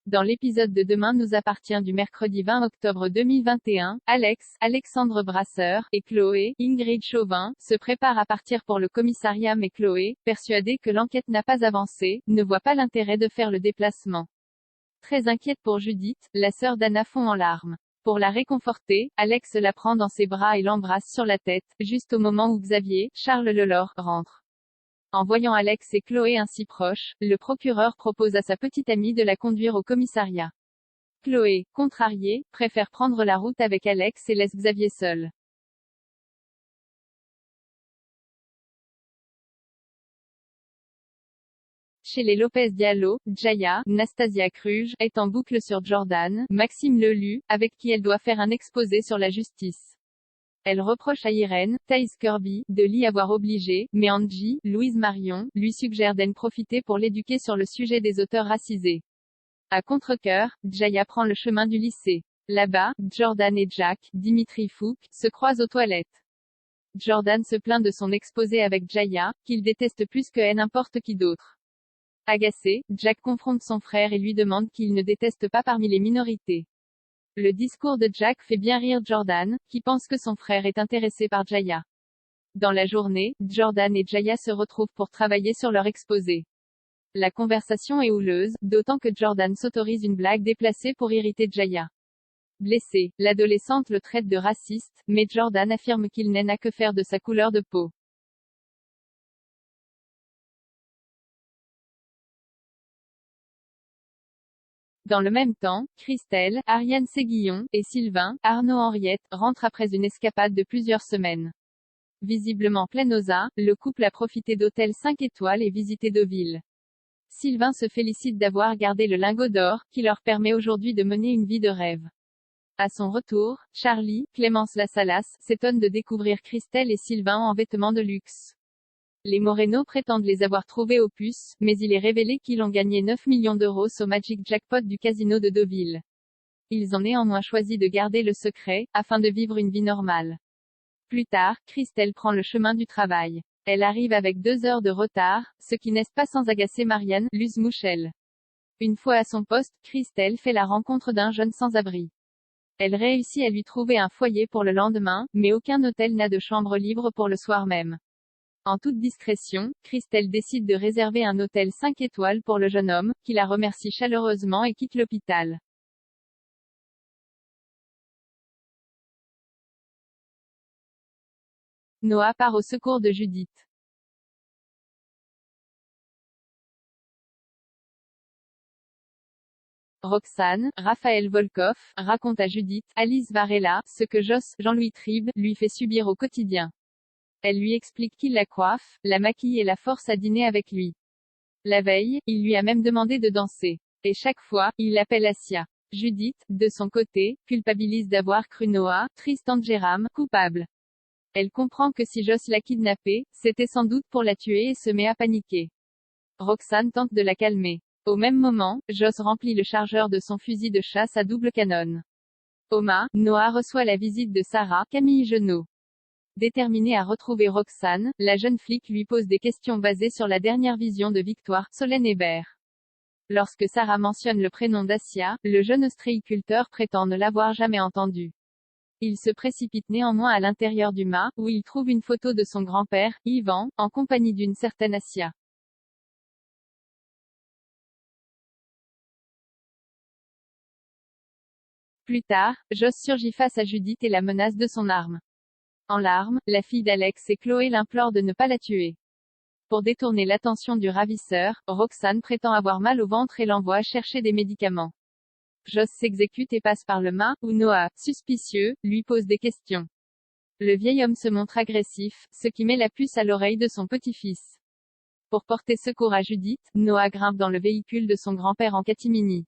Dans l'épisode de Demain nous appartient du mercredi 20 octobre 2021, Alex, Alexandre Brasseur, et Chloé, Ingrid Chauvin, se préparent à partir pour le commissariat mais Chloé, persuadée que l'enquête n'a pas avancé, ne voit pas l'intérêt de faire le déplacement. Très inquiète pour Judith, la sœur d'Anna fond en larmes. Pour la réconforter, Alex la prend dans ses bras et l'embrasse sur la tête, juste au moment où Xavier, Charles Lelore, rentre. En voyant Alex et Chloé ainsi proches, le procureur propose à sa petite amie de la conduire au commissariat. Chloé, contrariée, préfère prendre la route avec Alex et laisse Xavier seul. Chez les Lopez Diallo, Jaya, Nastasia Kruge, est en boucle sur Jordan, Maxime Lelu, avec qui elle doit faire un exposé sur la justice. Elle reproche à Irène, Thaïs Kirby, de l'y avoir obligé, mais Angie, Louise Marion, lui suggère d'en profiter pour l'éduquer sur le sujet des auteurs racisés. À contre-cœur, Jaya prend le chemin du lycée. Là-bas, Jordan et Jack, Dimitri Fouk, se croisent aux toilettes. Jordan se plaint de son exposé avec Jaya, qu'il déteste plus que n'importe qui d'autre. Agacé, Jack confronte son frère et lui demande qu'il ne déteste pas parmi les minorités. Le discours de Jack fait bien rire Jordan, qui pense que son frère est intéressé par Jaya. Dans la journée, Jordan et Jaya se retrouvent pour travailler sur leur exposé. La conversation est houleuse, d'autant que Jordan s'autorise une blague déplacée pour irriter Jaya. Blessée, l'adolescente le traite de raciste, mais Jordan affirme qu'il n'a que faire de sa couleur de peau. Dans le même temps, Christelle, Ariane Séguillon, et Sylvain, Arnaud Henriette, rentrent après une escapade de plusieurs semaines. Visiblement plein aux as, le couple a profité d'hôtels 5 étoiles et visité Deauville. Sylvain se félicite d'avoir gardé le lingot d'or, qui leur permet aujourd'hui de mener une vie de rêve. À son retour, Charlie, Clémence Lassalas, s'étonne de découvrir Christelle et Sylvain en vêtements de luxe. Les Moreno prétendent les avoir trouvés aux puces, mais il est révélé qu'ils ont gagné 9 millions d'euros au Magic Jackpot du casino de Deauville. Ils ont néanmoins choisi de garder le secret, afin de vivre une vie normale. Plus tard, Christelle prend le chemin du travail. Elle arrive avec 2 heures de retard, ce qui n'est pas sans agacer Marianne, Luz Mouchel. Une fois à son poste, Christelle fait la rencontre d'un jeune sans-abri. Elle réussit à lui trouver un foyer pour le lendemain, mais aucun hôtel n'a de chambre libre pour le soir même. En toute discrétion, Christelle décide de réserver un hôtel 5 étoiles pour le jeune homme, qui la remercie chaleureusement et quitte l'hôpital. Noah part au secours de Judith. Roxane, Raphaël Volkov, raconte à Judith, Alice Varela, ce que Joss, Jean-Louis Tribe, lui fait subir au quotidien. Elle lui explique qu'il la coiffe, la maquille et la force à dîner avec lui. La veille, il lui a même demandé de danser. Et chaque fois, il l'appelle Asia. Judith, de son côté, culpabilise d'avoir cru Noah, Tristan Jérôme, coupable. Elle comprend que si Joss l'a kidnappée, c'était sans doute pour la tuer et se met à paniquer. Roxane tente de la calmer. Au même moment, Joss remplit le chargeur de son fusil de chasse à double canon. Noah reçoit la visite de Sarah, Camille Genot. Déterminée à retrouver Roxane, la jeune flic lui pose des questions basées sur la dernière vision de Victoire, Solène Hébert. Lorsque Sarah mentionne le prénom d'Asia, le jeune ostréiculteur prétend ne l'avoir jamais entendu. Il se précipite néanmoins à l'intérieur du mât, où il trouve une photo de son grand-père, Yvan, en compagnie d'une certaine Asia. Plus tard, Joss surgit face à Judith et la menace de son arme. En larmes, la fille d'Alex et Chloé l'implore de ne pas la tuer. Pour détourner l'attention du ravisseur, Roxane prétend avoir mal au ventre et l'envoie chercher des médicaments. Joss s'exécute et passe par le mât, où Noah, suspicieux, lui pose des questions. Le vieil homme se montre agressif, ce qui met la puce à l'oreille de son petit-fils. Pour porter secours à Judith, Noah grimpe dans le véhicule de son grand-père en catimini.